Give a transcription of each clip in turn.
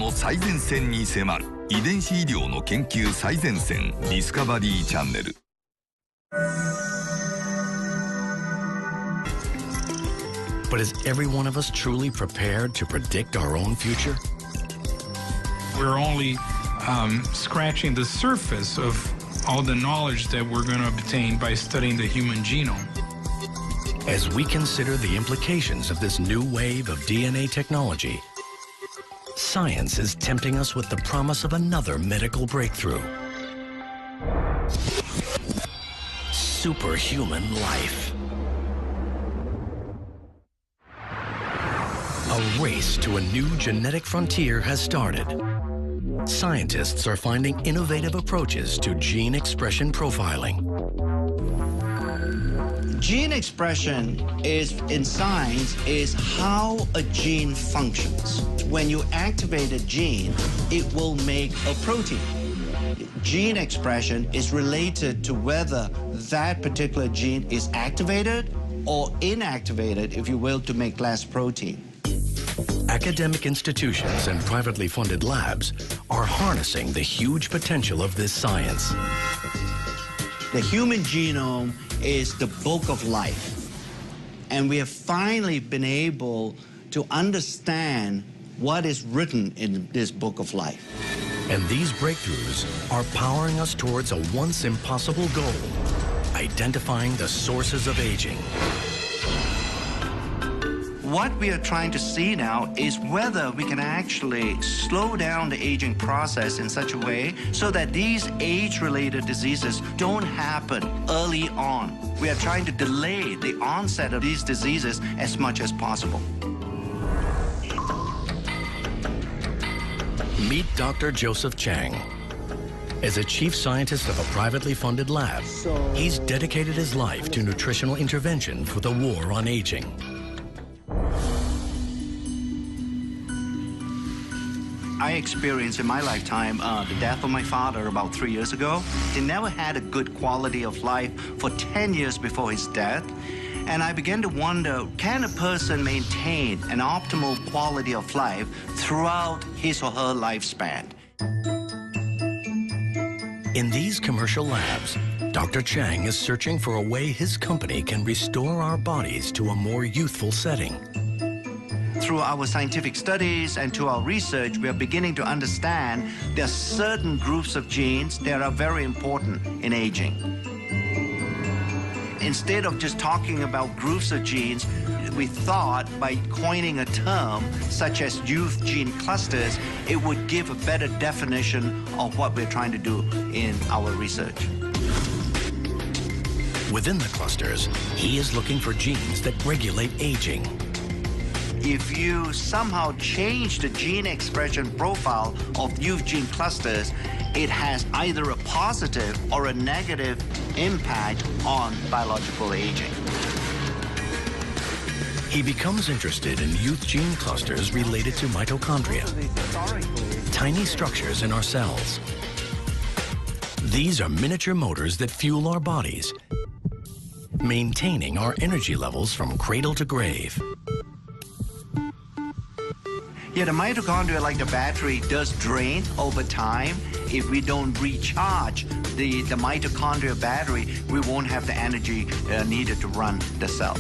の最前線に迫る遺伝子医療の研究最前線ディスカバリーチャンネル。But is every one of us truly prepared to predict our own future? We're only scratching the surface of all the knowledge that we're going to obtain by studying the human genome. As we consider the implications of this new wave of DNA technology, science is tempting us with the promise of another medical breakthrough. Superhuman life. A race to a new genetic frontier has started. Scientists are finding innovative approaches to gene expression profiling. Gene expression in science is how a gene functions. When you activate a gene, it will make a protein. Gene expression is related to whether that particular gene is activated or inactivated, if you will, to make less protein. Academic institutions and privately funded labs are harnessing the huge potential of this science. The human genome is the book of life, and we have finally been able to understand what is written in this book of life. And these breakthroughs are powering us towards a once impossible goal: identifying the sources of aging. What we are trying to see now is whether we can actually slow down the aging process in such a way so that these age-related diseases don't happen early on. We are trying to delay the onset of these diseases as much as possible. Meet Dr. Joseph Chang. As a chief scientist of a privately funded lab, he's dedicated his life to nutritional intervention for the war on aging. I experienced in my lifetime the death of my father about 3 years ago. He never had a good quality of life for 10 years before his death. And I began to wonder, can a person maintain an optimal quality of life throughout his or her lifespan? In these commercial labs, Dr. Chang is searching for a way his company can restore our bodies to a more youthful setting. Through our scientific studies and to our research, we are beginning to understand there are certain groups of genes that are very important in aging. Instead of just talking about groups of genes, we thought by coining a term such as youth gene clusters, it would give a better definition of what we're trying to do in our research. Within the clusters, he is looking for genes that regulate aging. If you somehow change the gene expression profile of youth gene clusters, it has either a positive or a negative impact on biological aging. He becomes interested in youth gene clusters related to mitochondria, tiny structures in our cells. These are miniature motors that fuel our bodies, maintaining our energy levels from cradle to grave. Yeah, the mitochondria, like the battery, does drain over time. If we don't recharge the mitochondria battery, we won't have the energy needed to run the cell.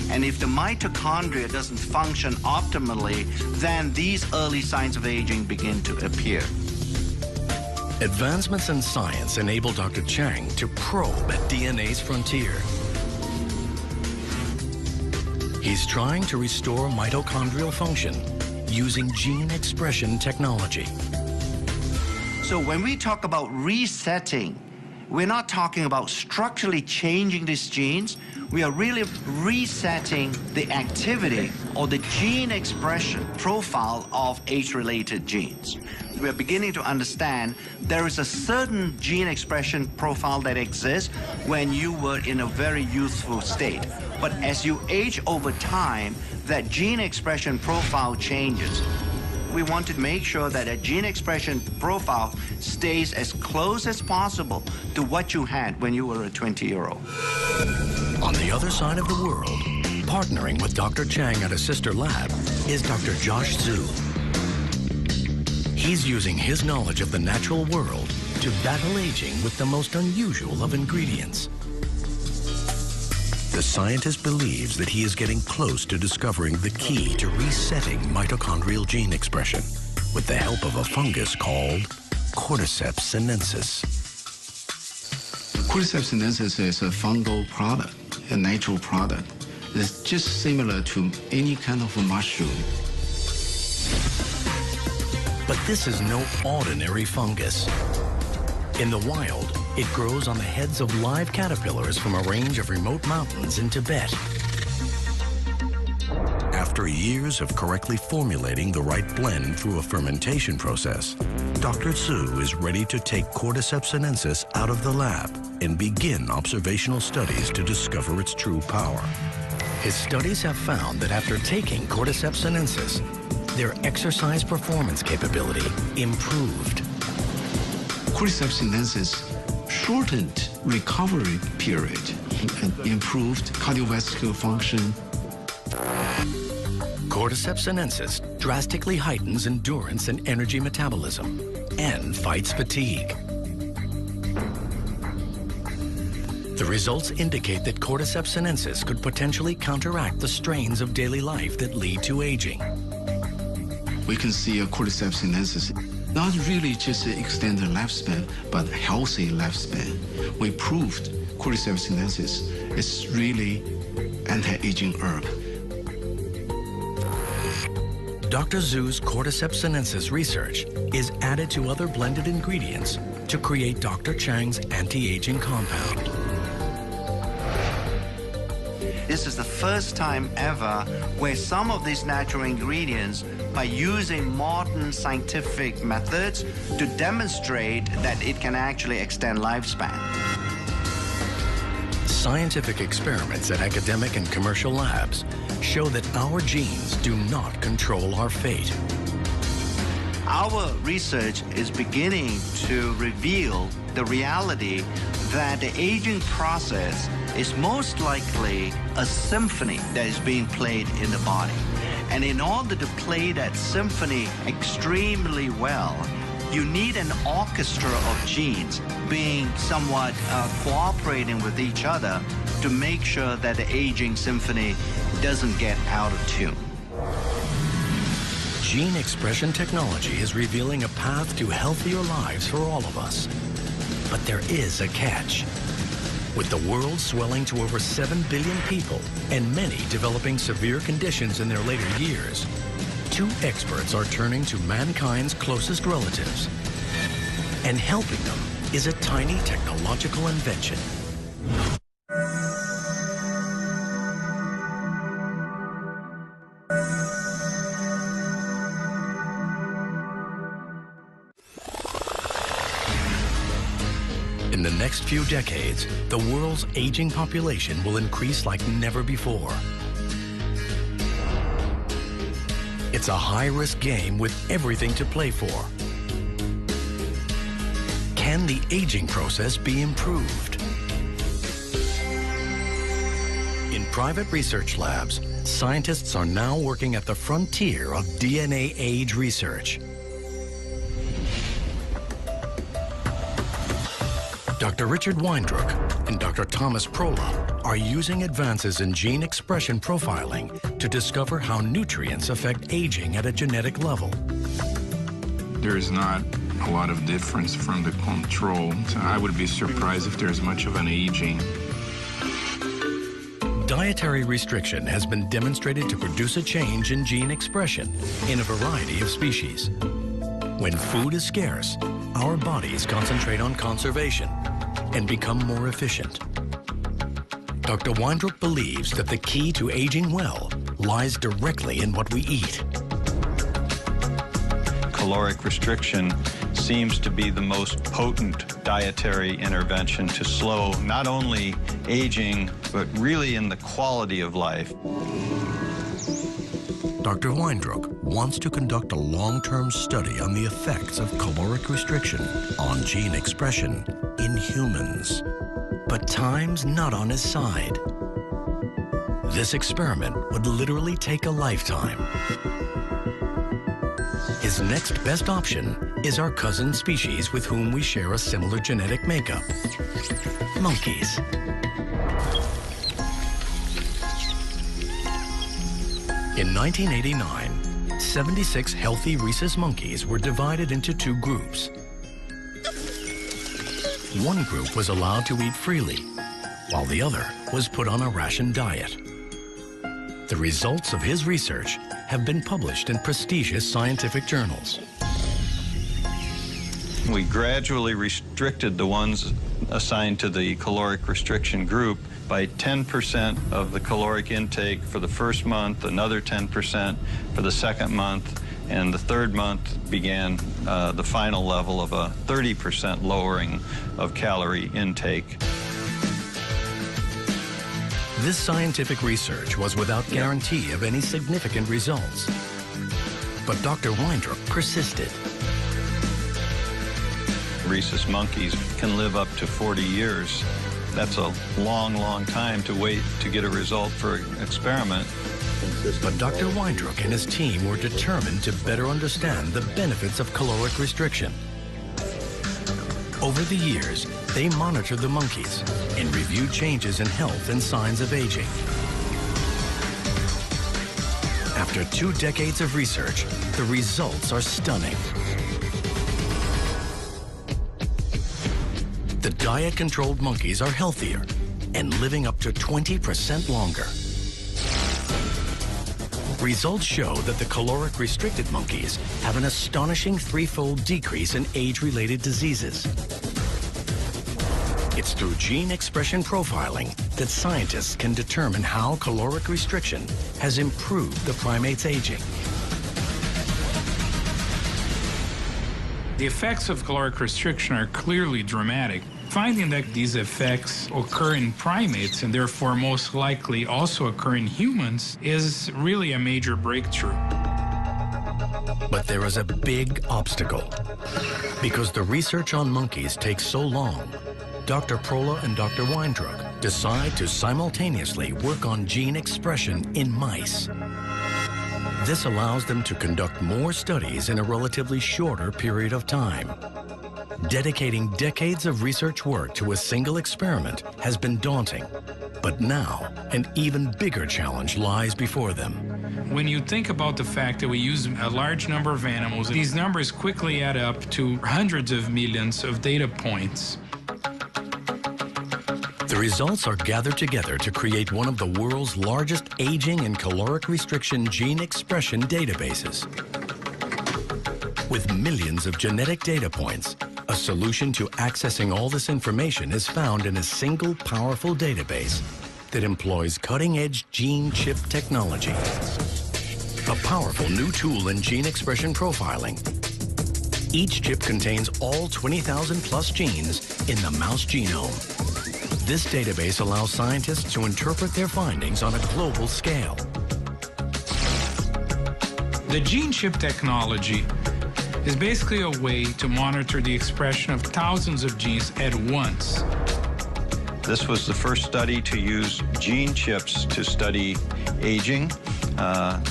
And if the mitochondria doesn't function optimally, then these early signs of aging begin to appear. Advancements in science enable Dr. Chang to probe at DNA's frontier. He's trying to restore mitochondrial function using gene expression technology. So when we talk about resetting, we're not talking about structurally changing these genes. We are really resetting the activity or the gene expression profile of age-related genes. We're beginning to understand there is a certain gene expression profile that exists when you were in a very youthful state. But as you age over time, that gene expression profile changes. We want to make sure that a gene expression profile stays as close as possible to what you had when you were a 20-year-old. On the other side of the world, partnering with Dr. Chang at a sister lab, is Dr. Josh Zhu. He's using his knowledge of the natural world to battle aging with the most unusual of ingredients. The scientist believes that he is getting close to discovering the key to resetting mitochondrial gene expression with the help of a fungus called Cordyceps sinensis. Cordyceps sinensis is a fungal product, a natural product. It's just similar to any kind of a mushroom. But this is no ordinary fungus. In the wild, it grows on the heads of live caterpillars from a range of remote mountains in Tibet. After years of correctly formulating the right blend through a fermentation process, Dr. Zhu is ready to take Cordyceps sinensis out of the lab and begin observational studies to discover its true power. His studies have found that after taking Cordyceps sinensis, their exercise performance capability improved. Cordyceps sinensis shortened recovery period and improved cardiovascular function. Cordyceps sinensis drastically heightens endurance and energy metabolism and fights fatigue. The results indicate that Cordyceps sinensis could potentially counteract the strains of daily life that lead to aging. We can see a Cordyceps sinensis not really just extend the lifespan, but healthy lifespan. We proved Cordyceps sinensis is really anti-aging herb. Dr. Zhu's Cordyceps sinensis research is added to other blended ingredients to create Dr. Chang's anti-aging compound. This is the first time ever where some of these natural ingredients, by using modern scientific methods, to demonstrate that it can actually extend lifespan. Scientific experiments at academic and commercial labs show that our genes do not control our fate. Our research is beginning to reveal the reality that the aging process is most likely a symphony that is being played in the body. And in order to play that symphony extremely well, you need an orchestra of genes being somewhat cooperating with each other to make sure that the aging symphony doesn't get out of tune. Gene expression technology is revealing a path to healthier lives for all of us. But there is a catch. With the world swelling to over 7 billion people and many developing severe conditions in their later years, 2 experts are turning to mankind's closest relatives. And helping them is a tiny technological invention. In the next few decades, the world's aging population will increase like never before. It's a high-risk game with everything to play for. Can the aging process be improved? In private research labs, scientists are now working at the frontier of DNA age research. Dr. Richard Weindruck and Dr. Thomas Prola are using advances in gene expression profiling to discover how nutrients affect aging at a genetic level. There is not a lot of difference from the control, so I would be surprised if there's much of an aging. Dietary restriction has been demonstrated to produce a change in gene expression in a variety of species. When food is scarce, our bodies concentrate on conservation and become more efficient. Dr. Weindruck believes that the key to aging well lies directly in what we eat. Caloric restriction seems to be the most potent dietary intervention to slow not only aging, but really in the quality of life. Dr. Weindruck wants to conduct a long-term study on the effects of caloric restriction on gene expression in humans. But time's not on his side. This experiment would literally take a lifetime. His His next best option is our cousin species with whom we share a similar genetic makeup, monkeys. In 1989, 76 healthy rhesus monkeys were divided into two groups. One group was allowed to eat freely, while the other was put on a ration diet. The results of his research have been published in prestigious scientific journals. We gradually restricted the ones assigned to the caloric restriction group by 10% of the caloric intake for the first month, another 10% for the second month, and the third month began the final level of a 30% lowering of calorie intake. This scientific research was without guarantee of any significant results. But Dr. Weindruck persisted. Rhesus monkeys can live up to 40 years. That's a long, long time to wait to get a result for an experiment. But Dr. Weindruck and his team were determined to better understand the benefits of caloric restriction. Over the years, they monitored the monkeys and reviewed changes in health and signs of aging. After 2 decades of research, the results are stunning. The diet-controlled monkeys are healthier and living up to 20% longer. Results show that the caloric-restricted monkeys have an astonishing 3-fold decrease in age-related diseases. It's through gene expression profiling that scientists can determine how caloric restriction has improved the primate's aging. The effects of caloric restriction are clearly dramatic. Finding that these effects occur in primates and therefore most likely also occur in humans is really a major breakthrough. But there is a big obstacle. Because the research on monkeys takes so long, Dr. Prola and Dr. Weindruck decide to simultaneously work on gene expression in mice. This allows them to conduct more studies in a relatively shorter period of time. Dedicating decades of research work to a single experiment has been daunting, but now an even bigger challenge lies before them. When you think about the fact that we use a large number of animals, these numbers quickly add up to hundreds of millions of data points. The results are gathered together to create one of the world's largest aging and caloric restriction gene expression databases. With millions of genetic data points, a solution to accessing all this information is found in a single powerful database that employs cutting-edge gene chip technology. A powerful new tool in gene expression profiling. Each chip contains all 20,000 plus genes in the mouse genome. This database allows scientists to interpret their findings on a global scale. The gene chip technology is basically a way to monitor the expression of thousands of genes at once. This was the first study to use gene chips to study aging.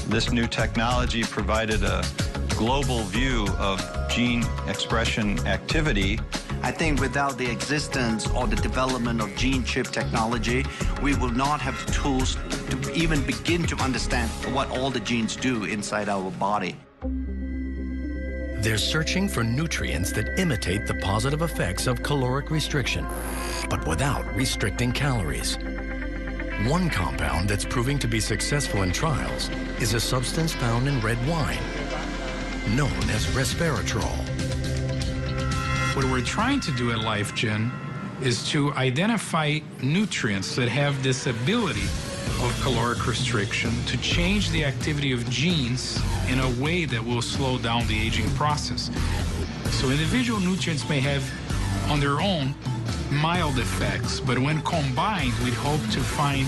This new technology provided a global view of gene expression activity. I think without the existence or the development of gene chip technology, we will not have tools to even begin to understand what all the genes do inside our body. They're searching for nutrients that imitate the positive effects of caloric restriction, but without restricting calories. One compound that's proving to be successful in trials is a substance found in red wine, known as resveratrol. What we're trying to do at LifeGen is to identify nutrients that have this ability of caloric restriction to change the activity of genes in a way that will slow down the aging process. So individual nutrients may have on their own mild effects, but when combined, we'd hope to find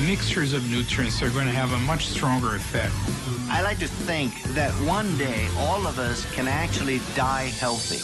mixtures of nutrients that are going to have a much stronger effect. I like to think that one day all of us can actually die healthy.